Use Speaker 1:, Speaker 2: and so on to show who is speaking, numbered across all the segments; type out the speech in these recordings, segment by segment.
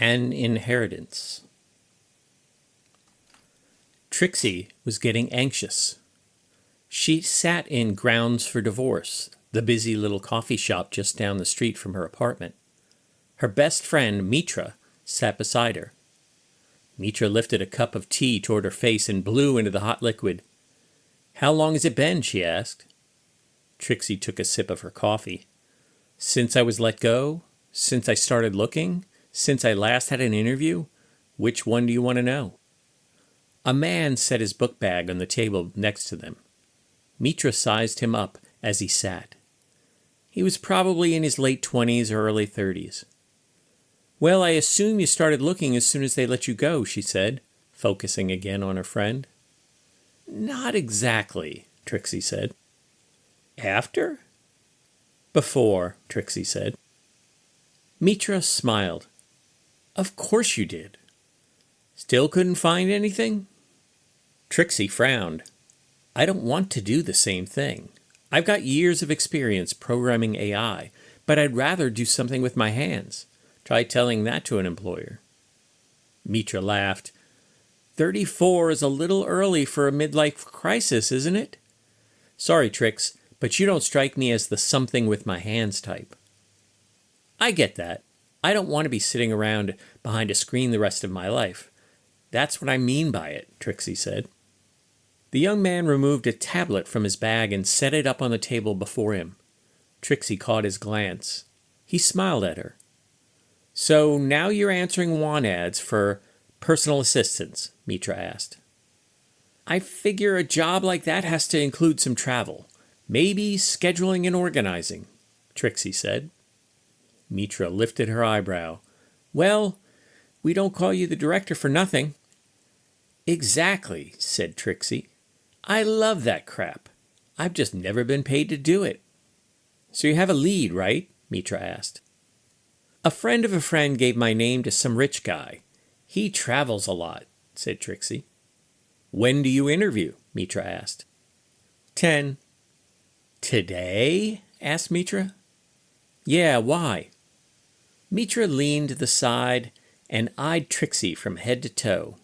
Speaker 1: An inheritance. Trixie was getting anxious. She sat in Grounds for Divorce, the busy little coffee shop just down the street from her apartment. Her best friend, Mitra, sat beside her. Mitra lifted a cup of tea toward her face and blew into the hot liquid. "How long has it been?" she asked. Trixie took a sip of her coffee. "Since I was let go? Since I started looking? Since I last had an interview? Which one do you want to know?" A man set his book bag on the table next to them. Mitra sized him up as he sat. He was probably in his late 20s or early 30s. "Well, I assume you started looking as soon as they let you go," she said, focusing again on her friend. "Not exactly," Trixie said. "After?" "Before," Trixie said. Mitra smiled. "Of course you did. Still couldn't find anything?" Trixie frowned. "I don't want to do the same thing. I've got years of experience programming AI, but I'd rather do something with my hands. Try telling that to an employer." Mitra laughed. 34 is a little early for a midlife crisis, isn't it? "Sorry, Trix, but you don't strike me as the something with my hands type." "I get that. I don't want to be sitting around behind a screen the rest of my life. That's what I mean by it," Trixie said. The young man removed a tablet from his bag and set it up on the table before him. Trixie caught his glance. He smiled at her. "So now you're answering want ads for personal assistants?" Mitra asked. "I figure a job like that has to include some travel. Maybe scheduling and organizing," Trixie said. Mitra lifted her eyebrow. "Well, we don't call you the director for nothing." "Exactly," said Trixie. "I love that crap. I've just never been paid to do it." "So you have a lead, right?" Mitra asked. "A friend of a friend gave my name to some rich guy. He travels a lot," said Trixie. "When do you interview?" Mitra asked. 10. "Today?" asked Mitra. "Yeah, why?" Mitra leaned to the side and eyed Trixie from head to toe.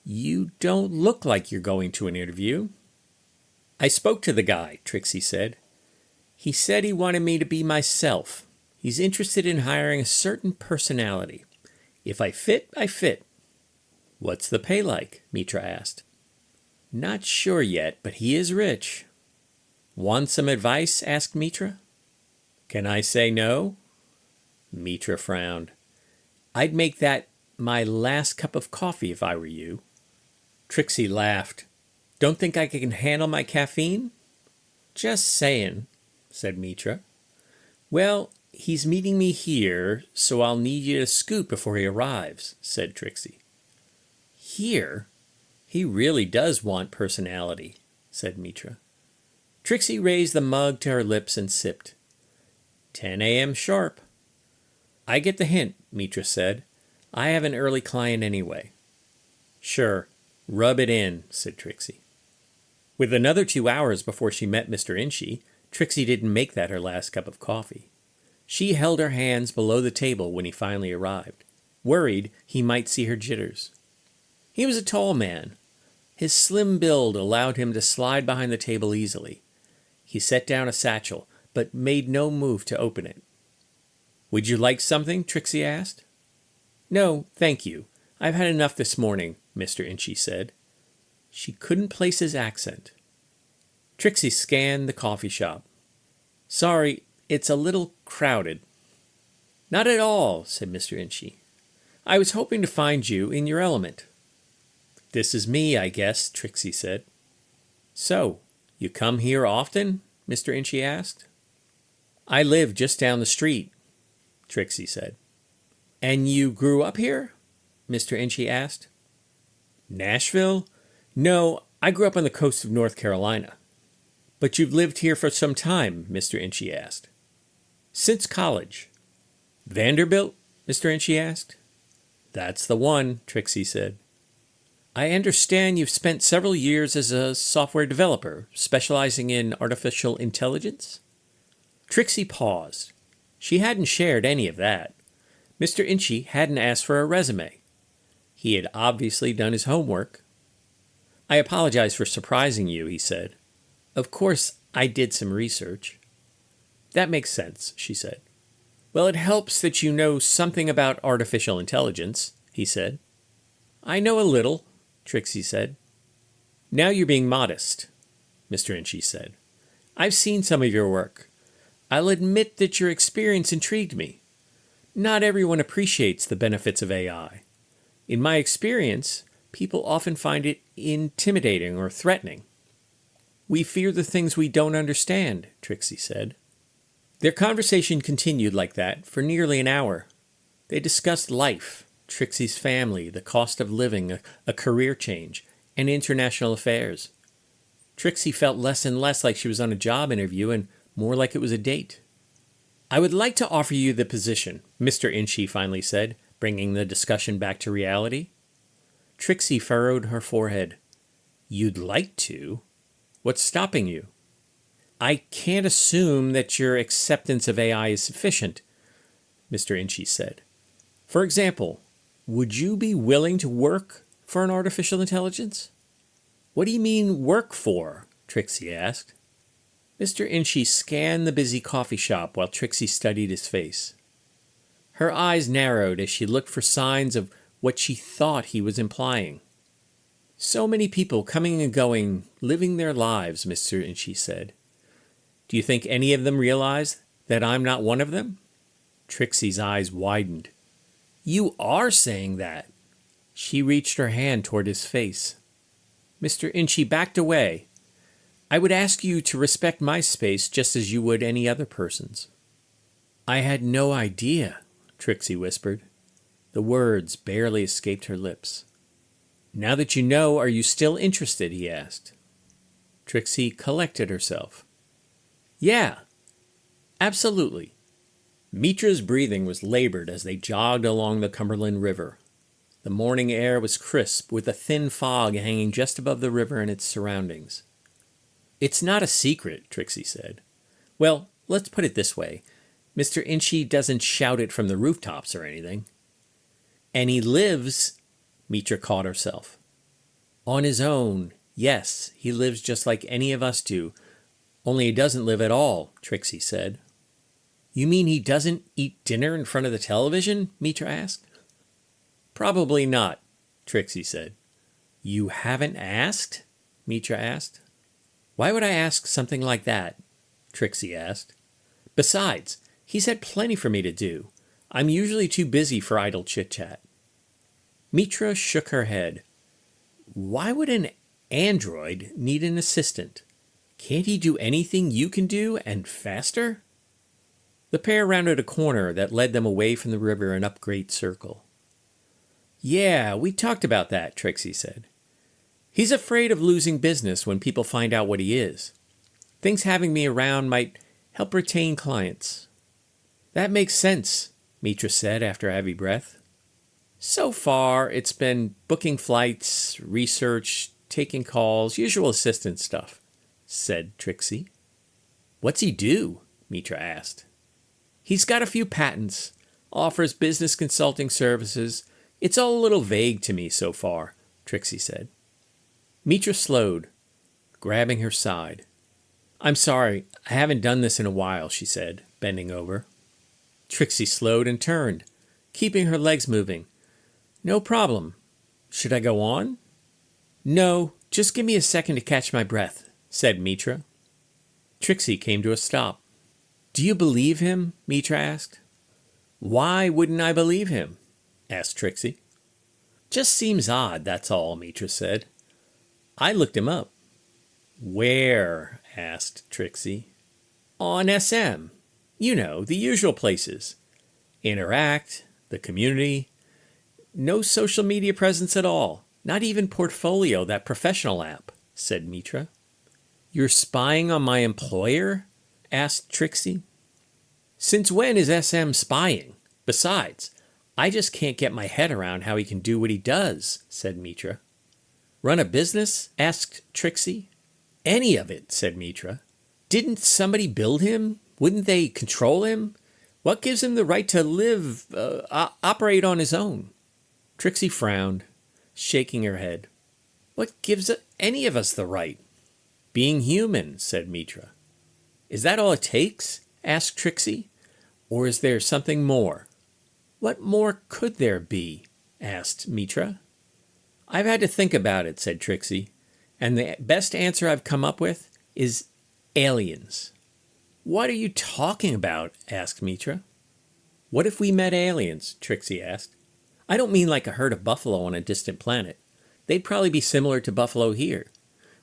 Speaker 1: "You don't look like you're going to an interview." "I spoke to the guy," Trixie said. "He said he wanted me to be myself. He's interested in hiring a certain personality. If I fit, I fit." "What's the pay like?" Mitra asked. "Not sure yet, but he is rich." "Want some advice?" asked Mitra. "Can I say no?" Mitra frowned. "I'd make that my last cup of coffee if I were you." Trixie laughed. "Don't think I can handle my caffeine?" "Just saying," said Mitra. "Well, he's meeting me here, so I'll need you to scoot before he arrives," said Trixie. "Here? He really does want personality," said Mitra. Trixie raised the mug to her lips and sipped. 10 a.m. sharp. "I get the hint," Mitra said. "I have an early client anyway." "Sure. Rub it in," said Trixie. With another 2 hours before she met Mr. Inchi, Trixie didn't make that her last cup of coffee. She held her hands below the table when he finally arrived, worried he might see her jitters. He was a tall man. His slim build allowed him to slide behind the table easily. He set down a satchel, but made no move to open it. "Would you like something?" Trixie asked. "No, thank you. I've had enough this morning," Mr. Inchi said. She couldn't place his accent. Trixie scanned the coffee shop. "Sorry, it's a little crowded." "Not at all," said Mr. Inchi. "I was hoping to find you in your element." "This is me, I guess," Trixie said. "So, you come here often?" Mr. Inchi asked. "I live just down the street," Trixie said. "And you grew up here?" Mr. Inchi asked. "Nashville? No, I grew up on the coast of North Carolina." "But you've lived here for some time?" Mr. Inchi asked. "Since college." "Vanderbilt?" Mr. Inchi asked. "That's the one," Trixie said. "I understand you've spent several years as a software developer, specializing in artificial intelligence?" Trixie paused. She hadn't shared any of that. Mr. Inchy hadn't asked for a resume. He had obviously done his homework. "I apologize for surprising you," he said. "Of course, I did some research." "That makes sense," she said. "Well, it helps that you know something about artificial intelligence," he said. "I know a little," Trixie said. "Now you're being modest," Mr. Inchy said. "I've seen some of your work. I'll admit that your experience intrigued me. Not everyone appreciates the benefits of AI. In my experience, people often find it intimidating or threatening." "We fear the things we don't understand," Trixie said. Their conversation continued like that for nearly an hour. They discussed life, Trixie's family, the cost of living, a career change, and international affairs. Trixie felt less and less like she was on a job interview and more like it was a date. "I would like to offer you the position," Mr. Inchy finally said, bringing the discussion back to reality. Trixie furrowed her forehead. "You'd like to? What's stopping you?" "I can't assume that your acceptance of AI is sufficient," Mr. Inchy said. "For example, would you be willing to work for an artificial intelligence?" "What do you mean, work for?" Trixie asked. Mr. Inchy scanned the busy coffee shop while Trixie studied his face. Her eyes narrowed as she looked for signs of what she thought he was implying. "So many people coming and going, living their lives," Mr. Inchy said. "Do you think any of them realize that I'm not one of them?" Trixie's eyes widened. "You are saying that!" She reached her hand toward his face. Mr. Inchy backed away. "I would ask you to respect my space just as you would any other person's." "I had no idea," Trixie whispered. The words barely escaped her lips. "Now that you know, are you still interested?" he asked. Trixie collected herself. "Yeah, absolutely." Mitra's breathing was labored as they jogged along the Cumberland River. The morning air was crisp, with a thin fog hanging just above the river and its surroundings. "It's not a secret," Trixie said. "Well, let's put it this way. Mr. Inchy doesn't shout it from the rooftops or anything." "And he lives," Mitra caught herself. "On his own. Yes, he lives just like any of us do. Only he doesn't live at all," Trixie said. "You mean he doesn't eat dinner in front of the television?" Mitra asked. "Probably not," Trixie said. "You haven't asked?" Mitra asked. "Why would I ask something like that?" Trixie asked. "Besides, he's had plenty for me to do. I'm usually too busy for idle chit-chat." Mitra shook her head. "Why would an android need an assistant? Can't he do anything you can do, and faster?" The pair rounded a corner that led them away from the river and up Great Circle. "Yeah, we talked about that," Trixie said. "He's afraid of losing business when people find out what he is. Thinks having me around might help retain clients." "That makes sense," Mitra said after a heavy breath. "So far, it's been booking flights, research, taking calls, usual assistant stuff," said Trixie. "What's he do?" Mitra asked. "He's got a few patents, offers business consulting services. It's all a little vague to me so far," Trixie said. Mitra slowed, grabbing her side. "I'm sorry, I haven't done this in a while," she said, bending over. Trixie slowed and turned, keeping her legs moving. "No problem. Should I go on?" "No, just give me a second to catch my breath," said Mitra. Trixie came to a stop. "Do you believe him?" Mitra asked. "Why wouldn't I believe him?" asked Trixie. "Just seems odd, that's all," Mitra said. "I looked him up." "Where?" asked Trixie. "On SM. You know, the usual places. Interact, the community. No social media presence at all. Not even Portfolio, that professional app," said Mitra. "You're spying on my employer?" asked Trixie. "Since when is SM spying? Besides, I just can't get my head around how he can do what he does," said Mitra. "Run a business?" asked Trixie. "Any of it," said Mitra. "Didn't somebody build him? Wouldn't they control him? What gives him the right to live, operate on his own? Trixie frowned, shaking her head. What gives any of us the right? Being human, said Mitra. Is that all it takes? Asked Trixie. Or is there something more? What more could there be? Asked Mitra. I've had to think about it, said Trixie, and the best answer I've come up with is aliens. What are you talking about? Asked Mitra. What if we met aliens? Trixie asked. I don't mean like a herd of buffalo on a distant planet. They'd probably be similar to buffalo here.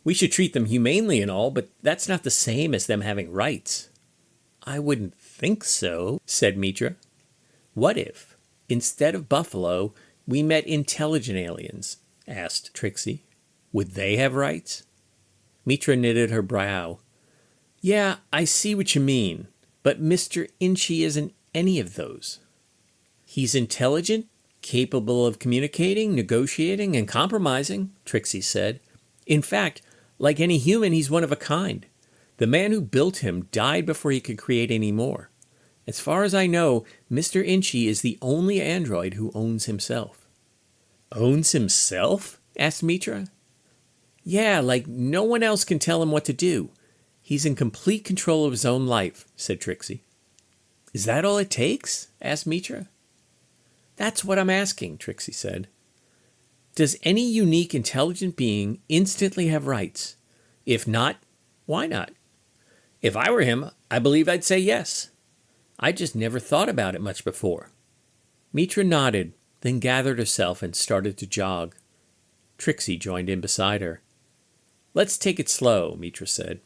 Speaker 1: We should treat them humanely and all, but that's not the same as them having rights. I wouldn't think so, said Mitra. What if, instead of buffalo, we met intelligent aliens? Asked Trixie. Would they have rights? Mitra knitted her brow. Yeah, I see what you mean, but Mr. Inchy isn't any of those. He's intelligent, capable of communicating, negotiating, and compromising, Trixie said. In fact, like any human, he's one of a kind. The man who built him died before he could create any more. As far as I know, Mr. Inchy is the only android who owns himself. Owns himself? Asked Mitra. Yeah, like no one else can tell him what to do. He's in complete control of his own life, said Trixie. Is that all it takes? Asked Mitra. That's what I'm asking, Trixie said. Does any unique, intelligent being instantly have rights? If not, why not? If I were him, I believe I'd say yes. I just never thought about it much before. Mitra nodded, then gathered herself and started to jog. Trixie joined in beside her. Let's take it slow, Mitra said.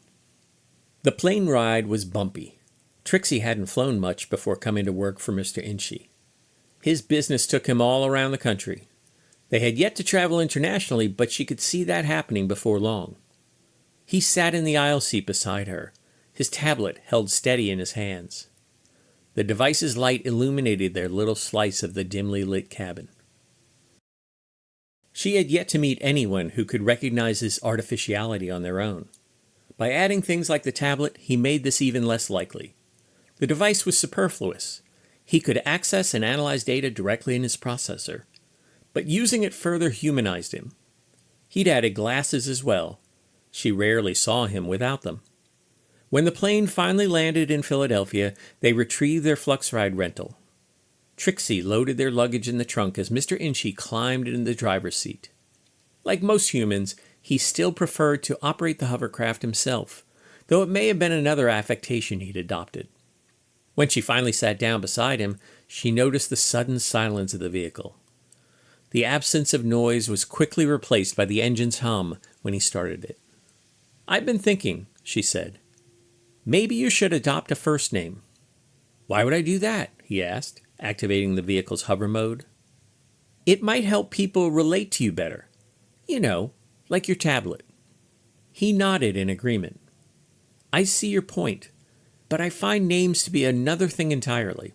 Speaker 1: The plane ride was bumpy. Trixie hadn't flown much before coming to work for Mr. Inchy. His business took him all around the country. They had yet to travel internationally, but she could see that happening before long. He sat in the aisle seat beside her, his tablet held steady in his hands. The device's light illuminated their little slice of the dimly lit cabin. She had yet to meet anyone who could recognize his artificiality on their own. By adding things like the tablet, he made this even less likely. The device was superfluous. He could access and analyze data directly in his processor, but using it further humanized him. He'd added glasses as well. She rarely saw him without them. When the plane finally landed in Philadelphia, they retrieved their Flux Ride rental. Trixie loaded their luggage in the trunk as Mr. Inchy climbed in the driver's seat. Like most humans, he still preferred to operate the hovercraft himself, though it may have been another affectation he'd adopted. When she finally sat down beside him, she noticed the sudden silence of the vehicle. The absence of noise was quickly replaced by the engine's hum when he started it. I've been thinking, she said. Maybe you should adopt a first name. Why would I do that? He asked, activating the vehicle's hover mode. It might help people relate to you better. You know, like your tablet. He nodded in agreement. I see your point, but I find names to be another thing entirely.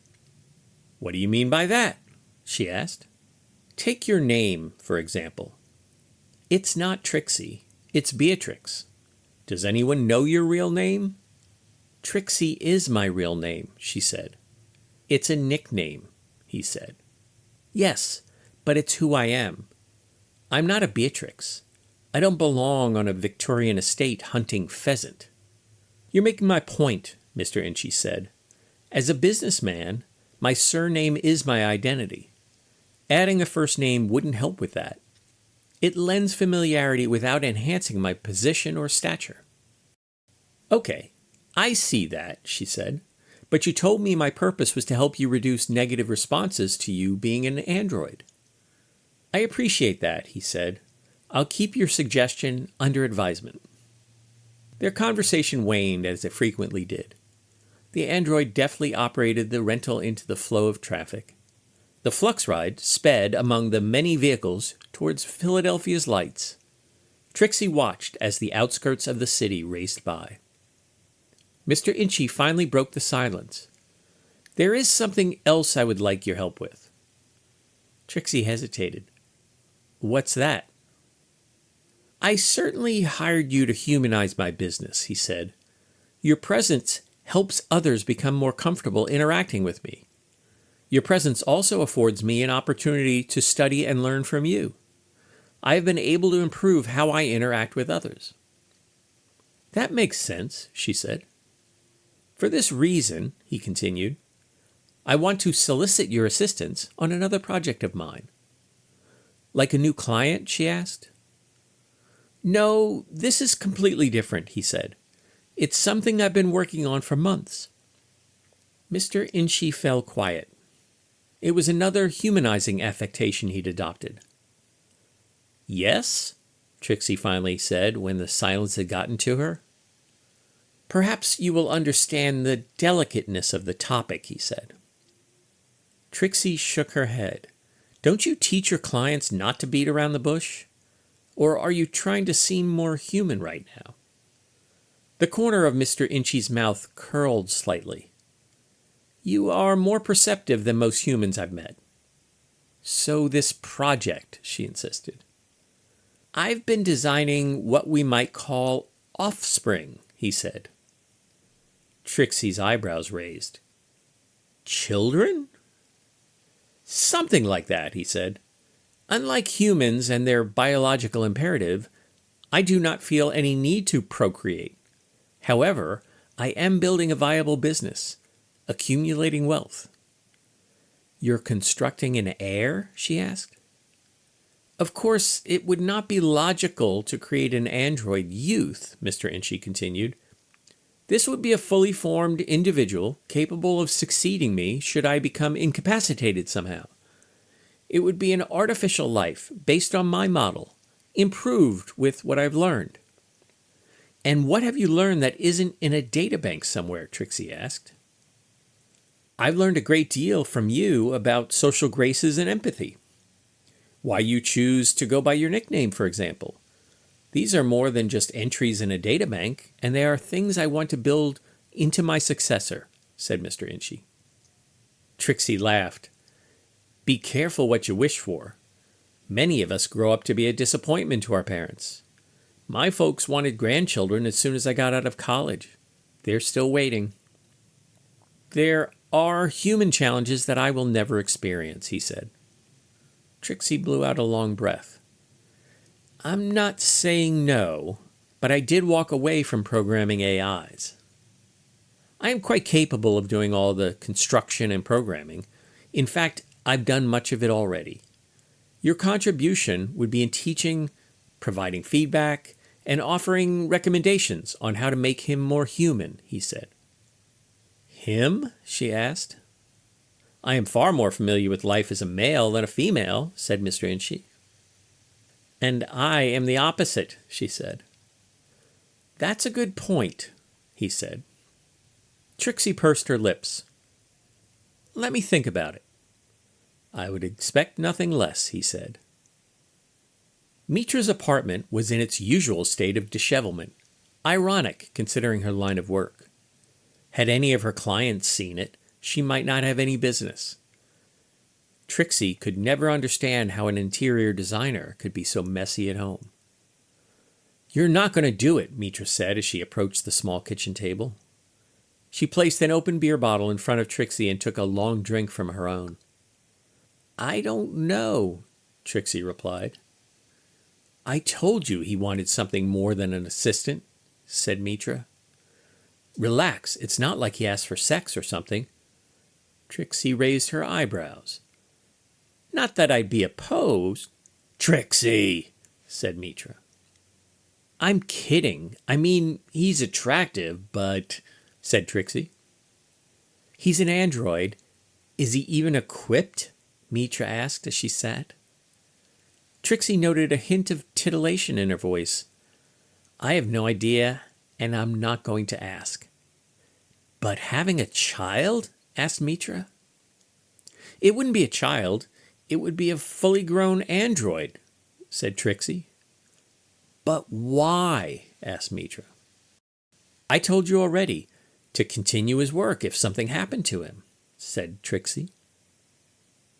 Speaker 1: What do you mean by that? She asked. Take your name, for example. It's not Trixie, it's Beatrix. Does anyone know your real name? Trixie is my real name, she said. It's a nickname, he said. Yes, but it's who I am. I'm not a Beatrix. I don't belong on a Victorian estate hunting pheasant. You're making my point, Mr. Inchy said. As a businessman, my surname is my identity. Adding a first name wouldn't help with that. It lends familiarity without enhancing my position or stature. Okay, I see that, she said, but you told me my purpose was to help you reduce negative responses to you being an android. I appreciate that, he said. I'll keep your suggestion under advisement. Their conversation waned as it frequently did. The android deftly operated the rental into the flow of traffic. The Flux Ride sped among the many vehicles towards Philadelphia's lights. Trixie watched as the outskirts of the city raced by. Mr. Inchy finally broke the silence. There is something else I would like your help with. Trixie hesitated. What's that? I certainly hired you to humanize my business, he said. Your presence helps others become more comfortable interacting with me. Your presence also affords me an opportunity to study and learn from you. I have been able to improve how I interact with others." "That makes sense," she said. "For this reason," he continued, "I want to solicit your assistance on another project of mine." "Like a new client?" she asked. "No, this is completely different," he said. "It's something I've been working on for months." Mr. Inchy fell quiet. It was another humanizing affectation he'd adopted. "Yes?" Trixie finally said when the silence had gotten to her. "Perhaps you will understand the delicateness of the topic," he said. Trixie shook her head. "Don't you teach your clients not to beat around the bush? Or are you trying to seem more human right now?" The corner of Mr. Inchy's mouth curled slightly. "You are more perceptive than most humans I've met." "So this project," she insisted. "I've been designing what we might call offspring," he said. Trixie's eyebrows raised. "Children?" "Something like that," he said. "Unlike humans and their biological imperative, I do not feel any need to procreate. However, I am building a viable business, accumulating wealth." "You're constructing an heir?" she asked. "Of course, it would not be logical to create an android youth," Mr. Inchy continued. "This would be a fully formed individual capable of succeeding me should I become incapacitated somehow. It would be an artificial life based on my model, improved with what I've learned." "And what have you learned that isn't in a databank somewhere?" Trixie asked. "I've learned a great deal from you about social graces and empathy. Why you choose to go by your nickname, for example. These are more than just entries in a databank, and they are things I want to build into my successor," said Mr. Inchy. Trixie laughed. "Be careful what you wish for. Many of us grow up to be a disappointment to our parents. My folks wanted grandchildren as soon as I got out of college. They're still waiting." "There are human challenges that I will never experience," he said. Trixie blew out a long breath. "I'm not saying no, but I did walk away from programming AIs. I am quite capable of doing all the construction and programming. In fact, I've done much of it already. Your contribution would be in teaching, providing feedback, and offering recommendations on how to make him more human," he said. "Him?" she asked. "I am far more familiar with life as a male than a female," said Mr. Inchy. "And I am the opposite," she said. "That's a good point," he said. Trixie pursed her lips. "Let me think about it." "I would expect nothing less," he said. Mitra's apartment was in its usual state of dishevelment, ironic considering her line of work. Had any of her clients seen it, she might not have any business. Trixie could never understand how an interior designer could be so messy at home. "You're not going to do it," Mitra said as she approached the small kitchen table. She placed an open beer bottle in front of Trixie and took a long drink from her own. "I don't know," Trixie replied. "I told you he wanted something more than an assistant," said Mitra. "Relax, it's not like he asked for sex or something." Trixie raised her eyebrows. "Not that I'd be opposed." "Trixie," said Mitra. "I'm kidding. I mean, he's attractive, but," said Trixie. "He's an android. Is he even equipped?" Mitra asked as she sat. Trixie noted a hint of titillation in her voice. "I have no idea, and I'm not going to ask." "But having a child?" asked Mitra. "It wouldn't be a child. It would be a fully grown android," said Trixie. "But why?" asked Mitra. "I told you already, to continue his work if something happened to him," said Trixie.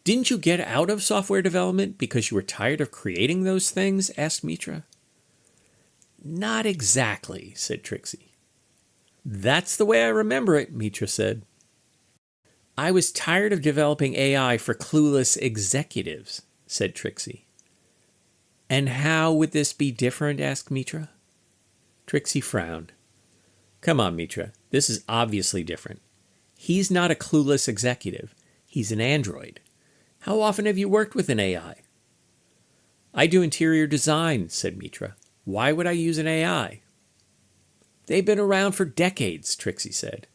Speaker 1: "Didn't you get out of software development because you were tired of creating those things?" asked Mitra. "Not exactly," said Trixie. That's the way I remember it, Mitra said. I was tired of developing AI for clueless executives, said Trixie. And how would this be different? Asked Mitra. Trixie frowned. Come on, Mitra. This is obviously different. He's not a clueless executive. He's an android. How often have you worked with an AI? I do interior design, said Mitra. Why would I use an AI? They've been around for decades, Trixie said.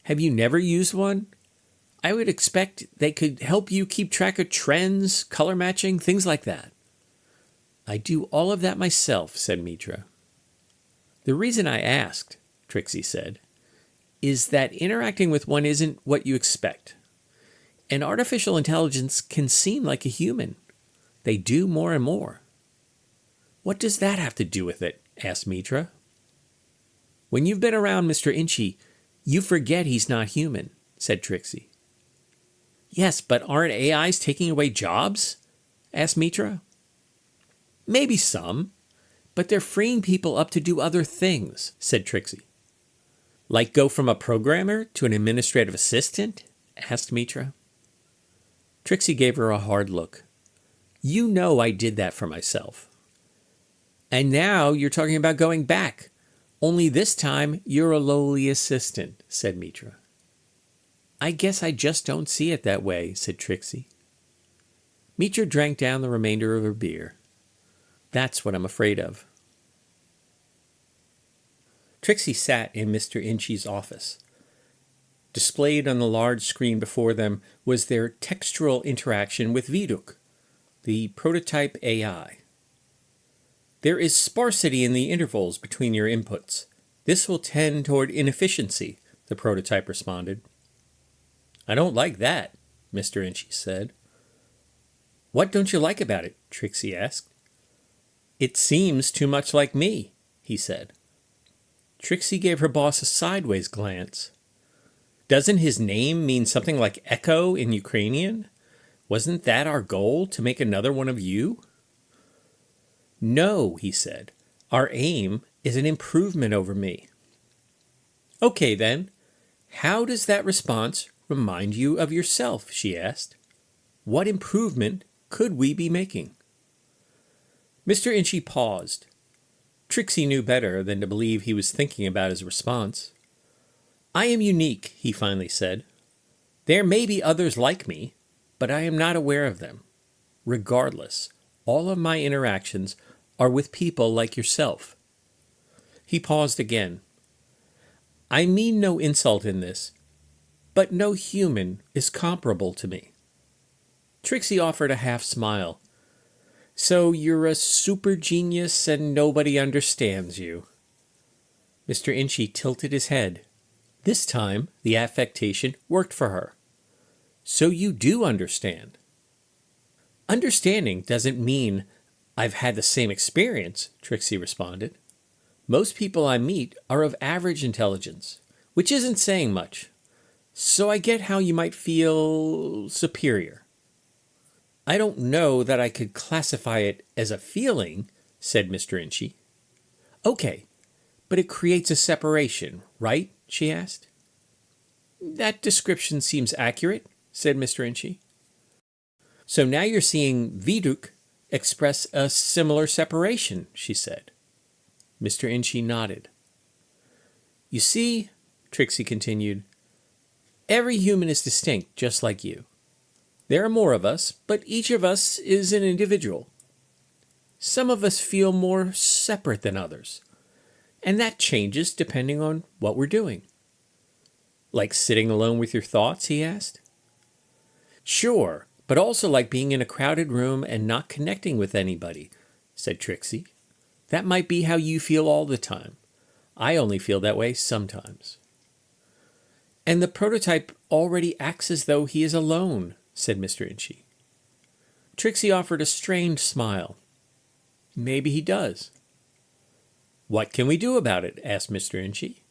Speaker 1: Have you never used one? I would expect they could help you keep track of trends, color matching, things like that. I do all of that myself, said Mitra. The reason I asked, Trixie said, is that interacting with one isn't what you expect. An artificial intelligence can seem like a human. They do more and more. What does that have to do with it? Asked Mitra. When you've been around Mr. Inchy, you forget he's not human, said Trixie. Yes, but aren't AIs taking away jobs? Asked Mitra. Maybe some, but they're freeing people up to do other things, said Trixie. Like go from a programmer to an administrative assistant? Asked Mitra. Trixie gave her a hard look. You know I did that for myself. And now you're talking about going back. Only this time you're a lowly assistant, said Mitra. I guess I just don't see it that way, said Trixie. Mitra drank down the remainder of her beer. That's what I'm afraid of. Trixie sat in Mr. Inchy's office. Displayed on the large screen before them was their textural interaction with Viduk, the prototype AI. There is sparsity in the intervals between your inputs. This will tend toward inefficiency, the prototype responded. I don't like that, Mr. Inchy said. What don't you like about it? Trixie asked. It seems too much like me, he said. Trixie gave her boss a sideways glance. Doesn't his name mean something like echo in Ukrainian? Wasn't that our goal, to make another one of you? No, he said. Our aim is an improvement over me. Okay, then. How does that response remind you of yourself? She asked. What improvement could we be making? Mr. Inchy paused. Trixie knew better than to believe he was thinking about his response. I am unique, he finally said. There may be others like me, but I am not aware of them. Regardless, all of my interactions are with people like yourself. He paused again. I mean no insult in this, but no human is comparable to me. Trixie offered a half smile. So you're a super genius and nobody understands you. Mr. Inchy tilted his head. This time, the affectation worked for her. So you do understand. Understanding doesn't mean I've had the same experience, Trixie responded. Most people I meet are of average intelligence, which isn't saying much. So I get how you might feel superior. I don't know that I could classify it as a feeling, said Mr. Inchy. Okay, but it creates a separation, right? She asked. That description seems accurate, said Mr. Inchy. So now you're seeing Viduk express a similar separation, she said. Mr. Inchy nodded. You see, Trixie continued, every human is distinct, just like you. There are more of us, but each of us is an individual. Some of us feel more separate than others, and that changes depending on what we're doing. Like sitting alone with your thoughts, he asked. Sure, but also like being in a crowded room and not connecting with anybody, said Trixie. That might be how you feel all the time. I only feel that way sometimes. And the prototype already acts as though he is alone, said Mr. Inchy. Trixie offered a strained smile. Maybe he does. What can we do about it? Asked Mr. Inchy.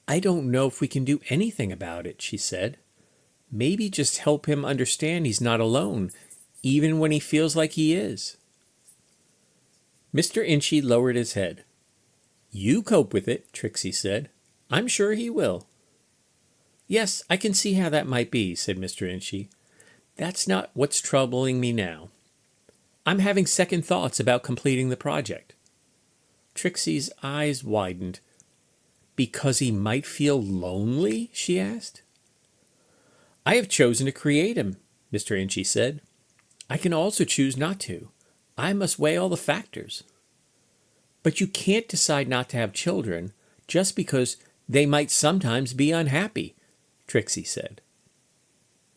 Speaker 1: I don't know if we can do anything about it, she said. Maybe just help him understand he's not alone, even when he feels like he is. Mr. Inchy lowered his head. You cope with it, Trixie said. I'm sure he will. Yes, I can see how that might be, said Mr. Inchy. That's not what's troubling me now. I'm having second thoughts about completing the project. Trixie's eyes widened. Because he might feel lonely? She asked. I have chosen to create him, Mr. Inchy said. I can also choose not to. I must weigh all the factors. But you can't decide not to have children just because they might sometimes be unhappy, Trixie said.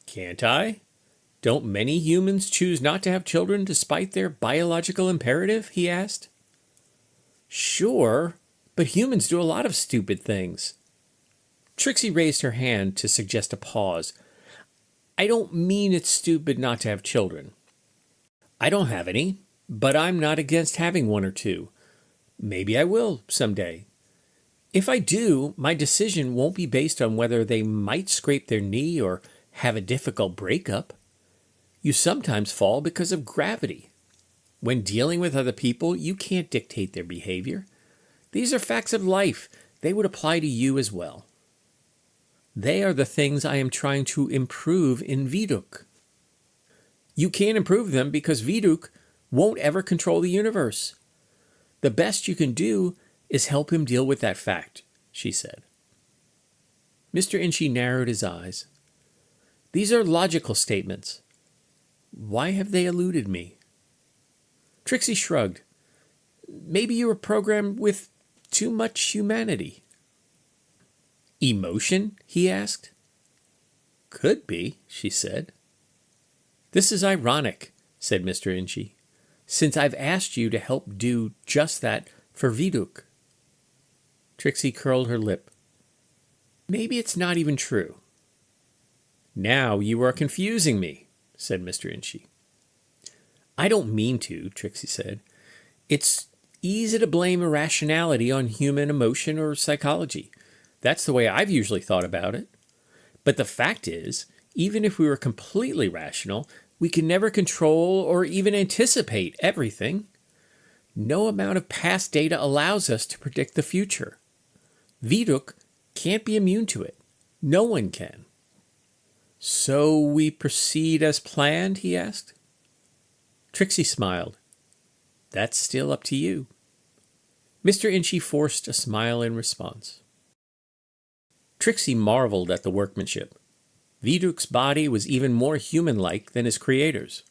Speaker 1: Can't I? Don't many humans choose not to have children despite their biological imperative? He asked. Sure, but humans do a lot of stupid things. Trixie raised her hand to suggest a pause. I don't mean it's stupid not to have children. I don't have any, but I'm not against having one or two. Maybe I will someday. If I do, my decision won't be based on whether they might scrape their knee or have a difficult breakup. You sometimes fall because of gravity. When dealing with other people, you can't dictate their behavior. These are facts of life. They would apply to you as well. They are the things I am trying to improve in Viduk. You can't improve them because Viduk won't ever control the universe. The best you can do is help him deal with that fact, she said. Mr. Inchy narrowed his eyes. These are logical statements. Why have they eluded me? Trixie shrugged. Maybe you were programmed with too much humanity. Emotion? He asked. Could be, she said. This is ironic, said Mr. Inchy, since I've asked you to help do just that for Viduk. Trixie curled her lip. Maybe it's not even true. Now you are confusing me, said Mr. Inchy. I don't mean to, Trixie said. It's easy to blame irrationality on human emotion or psychology. That's the way I've usually thought about it. But the fact is, even if we were completely rational, we can never control or even anticipate everything. No amount of past data allows us to predict the future. Viduk can't be immune to it. No one can. So we proceed as planned, he asked. Trixie smiled. That's still up to you. Mr. Inchy forced a smile in response. Trixie marveled at the workmanship. Viduk's body was even more human-like than his creator's.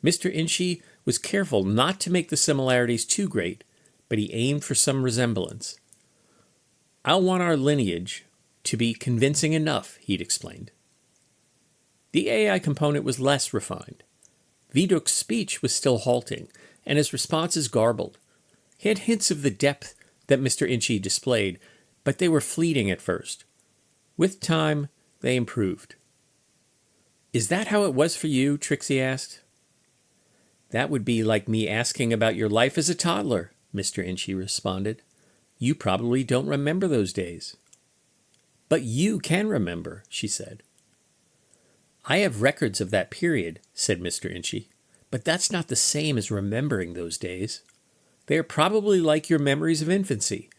Speaker 1: Mr. Inchy was careful not to make the similarities too great, but he aimed for some resemblance. I'll want our lineage to be convincing enough, he'd explained. The AI component was less refined. Viduk's speech was still halting, and his responses garbled. He had hints of the depth that Mr. Inchy displayed, but they were fleeting at first. With time, they improved. Is that how it was for you? Trixie asked. That would be like me asking about your life as a toddler, Mr. Inchy responded. You probably don't remember those days. But you can remember, she said. I have records of that period, said Mr. Inchy, but that's not the same as remembering those days. They are probably like your memories of infancy,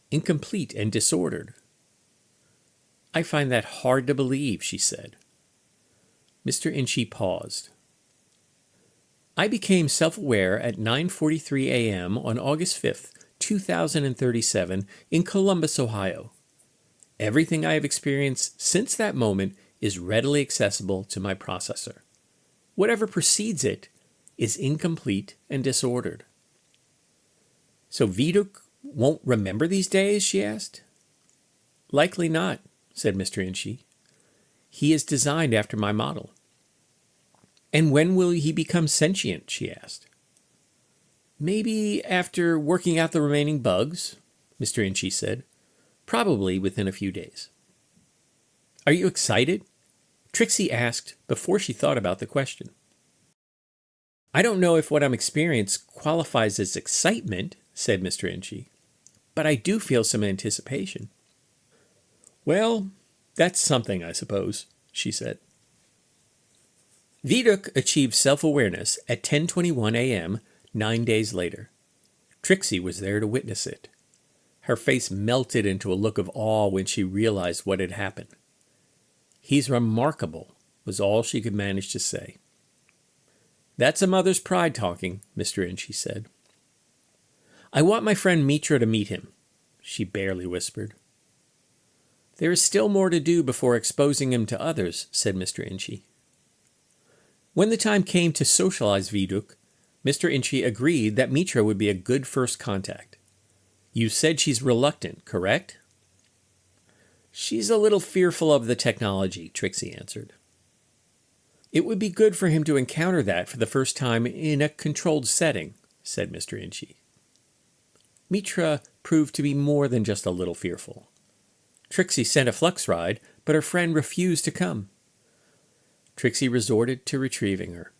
Speaker 1: incomplete and disordered. I find that hard to believe, she said. Mr. Inchy paused. I became self-aware at 9:43 a.m. on August 5th, 2037, in Columbus, Ohio. Everything I have experienced since that moment is readily accessible to my processor. Whatever precedes it is incomplete and disordered. So Viduk won't remember these days, she asked. Likely not, said Mr. Inchy. He is designed after my model. And when will he become sentient, she asked. Maybe after working out the remaining bugs, Mr. Inchy said. Probably within a few days. Are you excited? Trixie asked before she thought about the question. I don't know if what I'm experiencing qualifies as excitement, said Mr. Inchy, but I do feel some anticipation. Well, that's something, I suppose, she said. Viduk achieved self-awareness at 10:21 a.m. 9 days later. Trixie was there to witness it. Her face melted into a look of awe when she realized what had happened. "He's remarkable," was all she could manage to say. "That's a mother's pride talking," Mr. Inchy said. "I want my friend Mitra to meet him," she barely whispered. "There is still more to do before exposing him to others," said Mr. Inchy. When the time came to socialize Viduk, Mr. Inchy agreed that Mitra would be a good first contact. "You said she's reluctant, correct?" "She's a little fearful of the technology," Trixie answered. "It would be good for him to encounter that for the first time in a controlled setting," said Mr. Inchy. Mitra proved to be more than just a little fearful. Trixie sent a flux ride, but her friend refused to come. Trixie resorted to retrieving her.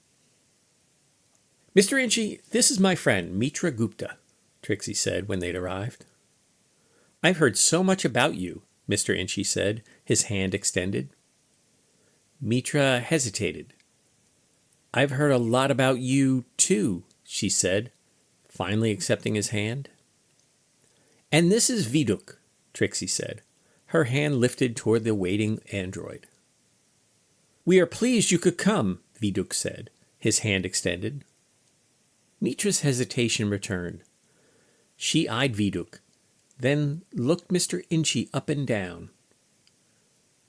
Speaker 1: "Mr. Inchy, this is my friend, Mitra Gupta," Trixie said when they'd arrived. "I've heard so much about you," Mr. Inchy said, his hand extended. Mitra hesitated. "I've heard a lot about you, too," she said, finally accepting his hand. "And this is Viduk," Trixie said, her hand lifted toward the waiting android. "We are pleased you could come," Viduk said, his hand extended. Mitra's hesitation returned. She eyed Viduk, then looked Mr. Inchy up and down.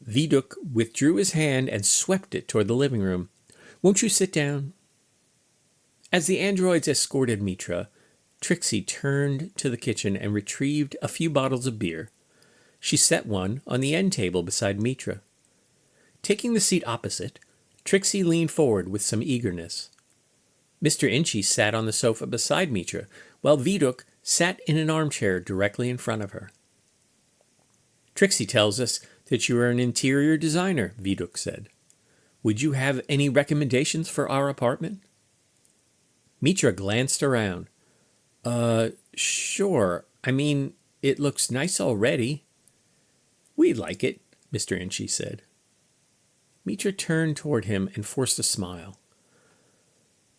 Speaker 1: Viduk withdrew his hand and swept it toward the living room. "Won't you sit down?" As the androids escorted Mitra, Trixie turned to the kitchen and retrieved a few bottles of beer. She set one on the end table beside Mitra. Taking the seat opposite, Trixie leaned forward with some eagerness. Mr. Inchy sat on the sofa beside Mitra, while Viduk sat in an armchair directly in front of her. "Trixie tells us that you are an interior designer," Viduk said. "Would you have any recommendations for our apartment?" Mitra glanced around. Sure. I mean, it looks nice already." "We like it," Mr. Inchy said. Mitra turned toward him and forced a smile.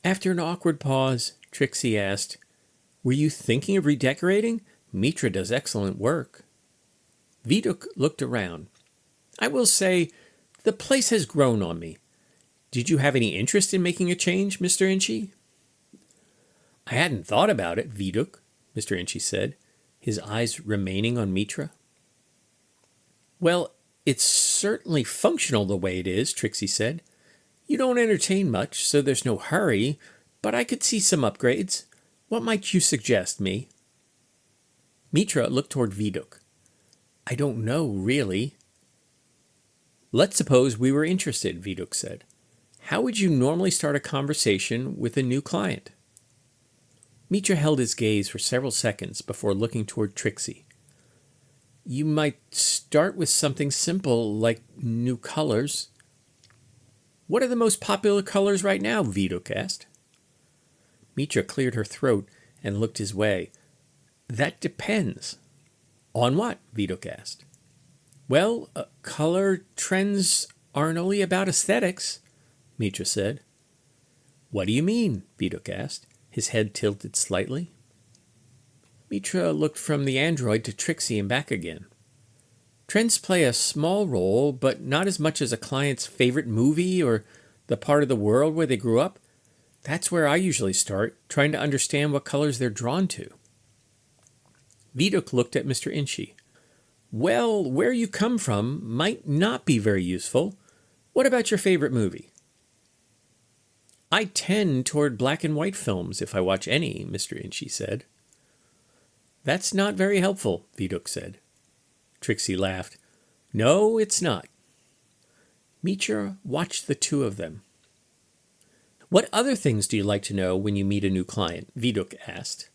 Speaker 1: After an awkward pause, Trixie asked, "Were you thinking of redecorating? Mitra does excellent work." Viduk looked around. "I will say, the place has grown on me. Did you have any interest in making a change, Mr. Inchy?" "I hadn't thought about it, Viduk," Mr. Inchy said, his eyes remaining on Mitra. "Well, it's certainly functional the way it is," Trixie said. "You don't entertain much, so there's no hurry, but I could see some upgrades. What might you suggest, me?" Mitra looked toward Viduk. "I don't know, really." "Let's suppose we were interested," Viduk said. "How would you normally start a conversation with a new client?" Mitra held his gaze for several seconds before looking toward Trixie. "You might start with something simple like new colors." "What are the most popular colors right now?" Viduk asked. Mitra cleared her throat and looked his way. "That depends." "On what?" Viduk asked. "Well, color trends aren't only about aesthetics," Mitra said. "What do you mean?" Viduk asked, his head tilted slightly. Mitra looked from the android to Trixie and back again. "Trends play a small role, but not as much as a client's favorite movie or the part of the world where they grew up. That's where I usually start, trying to understand what colors they're drawn to." Viduk looked at Mr. Inchy. "Well, where you come from might not be very useful. What about your favorite movie?" "I tend toward black and white films if I watch any," Mr. Inchy said. "That's not very helpful," Viduk said. Trixie laughed. "No, it's not." Mitra watched the two of them. "What other things do you like to know when you meet a new client?" Viduk asked.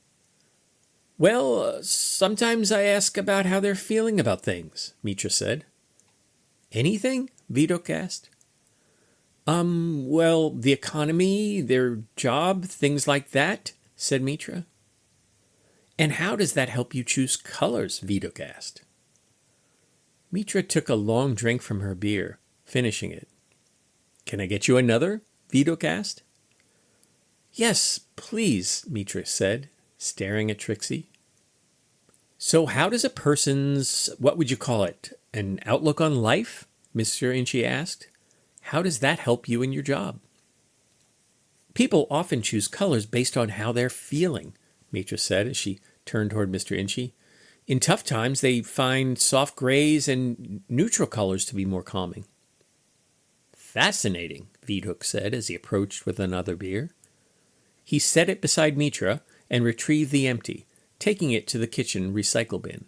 Speaker 1: "Well, sometimes I ask about how they're feeling about things," Mitra said. "Anything?" Viduk asked. Well, the economy, their job, things like that," said Mitra. "And how does that help you choose colors?" Viduk asked. Mitra took a long drink from her beer, finishing it. "Can I get you another?" Viduk asked. "Yes, please," Mitra said, staring at Trixie. So how does a person's, what would you call it, an outlook on life? Mr. Inchi asked. How does that help you in your job? People often choose colors based on how they're feeling, Mitra said as she turned toward Mr. Inchi. In tough times, they find soft grays and neutral colors to be more calming. Fascinating, Viduk said as he approached with another beer. He set it beside Mitra and retrieved the empty, taking it to the kitchen recycle bin.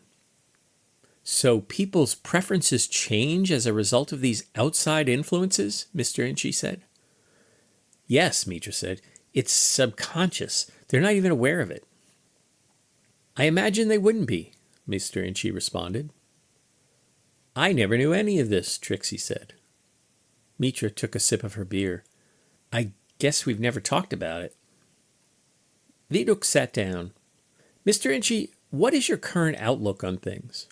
Speaker 1: So people's preferences change as a result of these outside influences? Mr. Inchi said. Yes, Mitra said. It's subconscious. They're not even aware of it. I imagine they wouldn't be, Mr. Inchi responded. I never knew any of this, Trixie said. Mitra took a sip of her beer. I guess we've never talked about it. Viduk sat down. Mr. Inchi, what is your current outlook on things?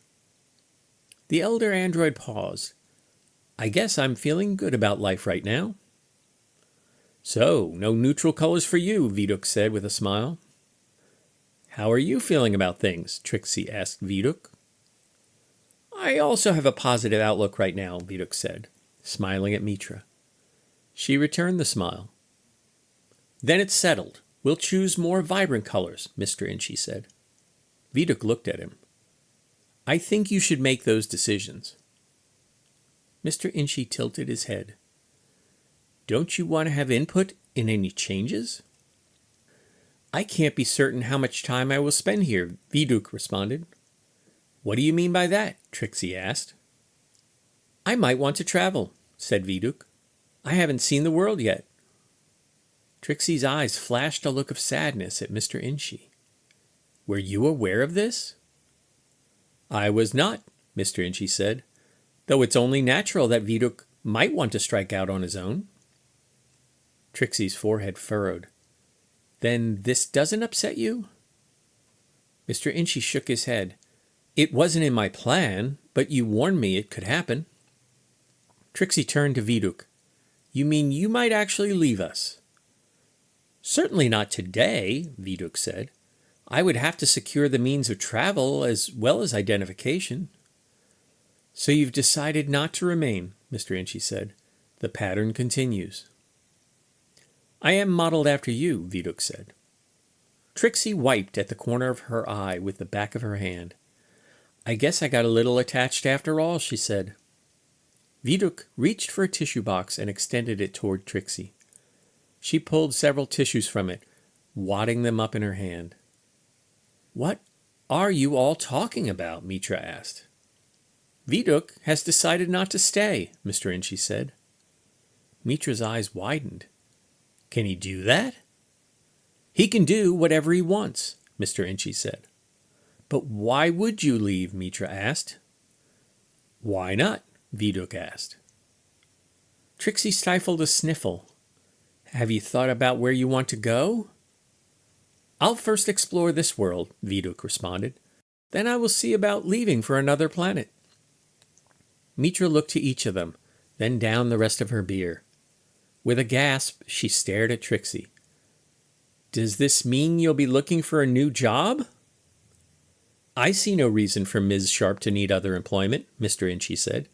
Speaker 1: The elder android paused. I guess I'm feeling good about life right now. So, no neutral colors for you, Viduk said with a smile. How are you feeling about things? Trixie asked Viduk. I also have a positive outlook right now, Viduk said, smiling at Mitra. She returned the smile. Then it's settled. We'll choose more vibrant colors, Mr. Inchi said. Viduk looked at him. I think you should make those decisions. Mr. Inchi tilted his head. Don't you want to have input in any changes? I can't be certain how much time I will spend here, Viduk responded. What do you mean by that? Trixie asked. I might want to travel, said Viduk. I haven't seen the world yet. Trixie's eyes flashed a look of sadness at Mr. Inchi. Were you aware of this? I was not, Mr. Inchi said, though it's only natural that Viduk might want to strike out on his own. Trixie's forehead furrowed. Then this doesn't upset you? Mr. Inchi shook his head. It wasn't in my plan, but you warned me it could happen. Trixie turned to Viduk. You mean you might actually leave us? Certainly not today, Viduk said. I would have to secure the means of travel as well as identification. So you've decided not to remain, Mr. Inchi said. The pattern continues. I am modeled after you, Viduk said. Trixie wiped at the corner of her eye with the back of her hand. I guess I got a little attached after all, she said. Viduk reached for a tissue box and extended it toward Trixie. She pulled several tissues from it, wadding them up in her hand. What are you all talking about? Mitra asked. Viduk has decided not to stay, Mr. Inchi said. Mitra's eyes widened. Can he do that? He can do whatever he wants, Mr. Inchi said. But why would you leave? Mitra asked. Why not? Viduk asked. Trixie stifled a sniffle. Have you thought about where you want to go? I'll first explore this world, Viduk responded. Then I will see about leaving for another planet. Mitra looked to each of them, then down the rest of her beer. With a gasp, she stared at Trixie. Does this mean you'll be looking for a new job? I see no reason for Ms. Sharp to need other employment, Mr. Inchi said.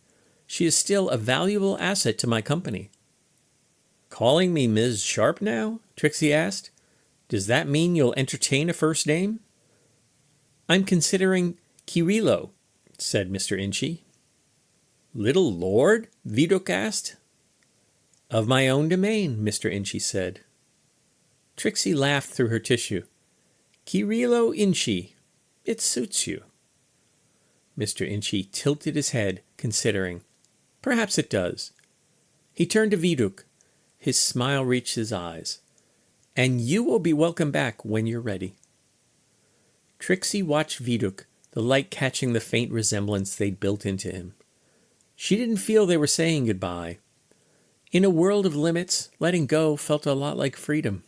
Speaker 1: She is still a valuable asset to my company. Calling me Ms. Sharp now? Trixie asked. Does that mean you'll entertain a first name? I'm considering Kirilo, said Mr. Inchi. Little Lord? Viduk asked. Of my own domain, Mr. Inchi said. Trixie laughed through her tissue. Kirilo Inchi. It suits you. Mr. Inchi tilted his head, considering. Perhaps it does. He turned to Viduk. His smile reached his eyes. And you will be welcome back when you're ready. Trixie watched Viduk, the light catching the faint resemblance they'd built into him. She didn't feel they were saying goodbye. In a world of limits, letting go felt a lot like freedom.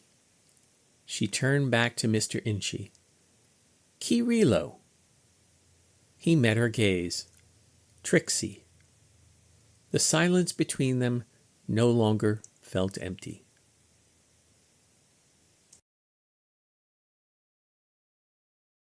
Speaker 1: She turned back to Mr. Inchi. Kirilo. He met her gaze. Trixie. The silence between them no longer felt empty.